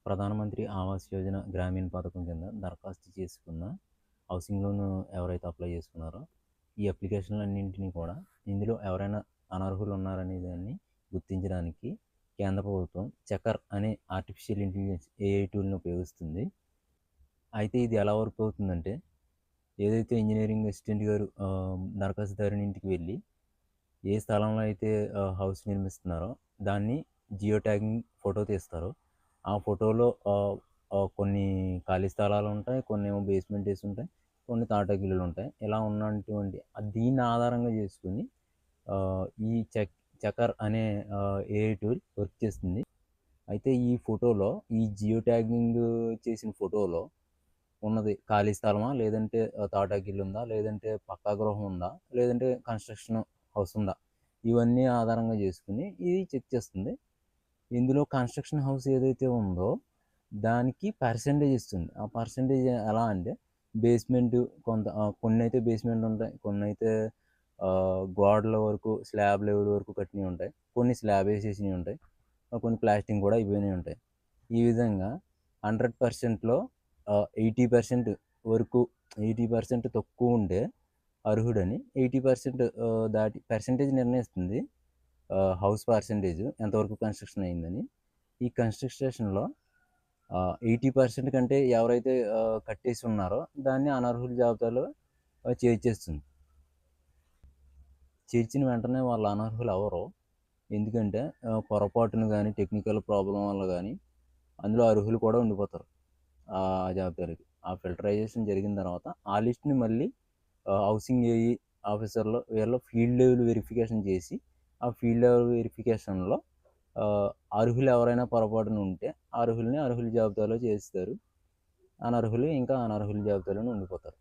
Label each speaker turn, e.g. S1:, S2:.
S1: ప్రధానమంత్రి ఆవాస్ యోజన గ్రామీణ పథకం కింద దరఖాస్తు చేసుకున్న హౌసింగ్ లోన్ ఎవరైతే అప్లై చేసుకున్నారో ఈ అప్లికేషన్లన్నింటినీ కూడా ఇందులో ఎవరైనా అనర్హులు ఉన్నారనే దాన్ని గుర్తించడానికి కేంద్ర ప్రభుత్వం చెకర్ అనే ఆర్టిఫిషియల్ ఇంటెలిజెన్స్ ఏఐ టూల్ని ఉపయోగిస్తుంది. అయితే ఇది ఎలా వర్క్ అవుతుందంటే, ఏదైతే ఇంజనీరింగ్ అసిస్టెంట్ గారు దరఖాస్తుదారుని ఇంటికి వెళ్ళి ఏ స్థలంలో అయితే హౌస్ నిర్మిస్తున్నారో దాన్ని జియో ట్యాగింగ్ ఫోటో తీస్తారో, ఆ ఫోటోలో కొన్ని ఖాళీ స్థలాలు ఉంటాయి, కొన్ని ఏమో బేస్మెంట్ వేసి ఉంటాయి, కొన్ని తాటాకిల్లులు ఉంటాయి. ఇలా ఉన్నటువంటి దీన్ని ఆధారంగా చేసుకుని ఈ చెకర్ అనే ఏఐ టూల్ వర్క్ చేస్తుంది. అయితే ఈ ఫోటోలో ఈ జియో ట్యాగింగ్ చేసిన ఫోటోలో ఉన్నది ఖాళీ స్థలమా, లేదంటే తాటాకిల్లు ఉందా, లేదంటే పక్కా గృహం ఉందా, లేదంటే కన్స్ట్రక్షన్ హౌస్ ఉందా, ఇవన్నీ ఆధారంగా చేసుకుని ఇది చెక్ చేస్తుంది. ఇందులో కన్స్ట్రక్షన్ హౌస్ ఏదైతే ఉందో దానికి పర్సెంటేజ్ ఇస్తుంది. ఆ పర్సెంటేజ్ ఎలా అంటే, బేస్మెంట్ కొన్ని అయితే బేస్మెంట్ ఉంటాయి, కొన్ని అయితే గోడల వరకు స్లాబ్ లెవెల్ వరకు కట్టినవి ఉంటాయి, కొన్ని స్లాబ్ వేసేసినవి ఉంటాయి, కొన్ని ప్లాస్టింగ్ కూడా అయిపోయినవి ఉంటాయి. ఈ విధంగా 100%లో 80% వరకు, 80% తక్కువ ఉంటే అర్హుడని, 80% దాటి పర్సెంటేజ్ నిర్ణయిస్తుంది. హౌస్ పర్సెంటేజ్ ఎంతవరకు కన్స్ట్రక్షన్ అయిందని. ఈ కన్స్ట్రక్షన్లో 80% కంటే ఎవరైతే కట్టేసి ఉన్నారో దాన్ని అనర్హుల జాబితాలో చేర్చేస్తుంది. చేర్చిన వెంటనే వాళ్ళు అనర్హులు అవ్వరు. ఎందుకంటే పొరపాటున కానీ, టెక్నికల్ ప్రాబ్లం వల్ల కానీ అందులో అర్హులు కూడా ఉండిపోతారు ఆ జాబితాలకి. ఆ ఫిల్టరైజేషన్ జరిగిన తర్వాత ఆ లిస్ట్ని మళ్ళీ హౌసింగ్ ఏఈ ఆఫీసర్లు వీళ్ళు ఫీల్డ్ లెవెల్ వెరిఫికేషన్ చేసి, ఆ ఫీల్డ్ లెవెల్ వెరిఫికేషన్లో అర్హులు ఎవరైనా పొరపాటున ఉంటే అర్హుల జాబితాలో చేస్తారు. అనర్హులు ఇంకా అనర్హుల జాబితాలోనే ఉండిపోతారు.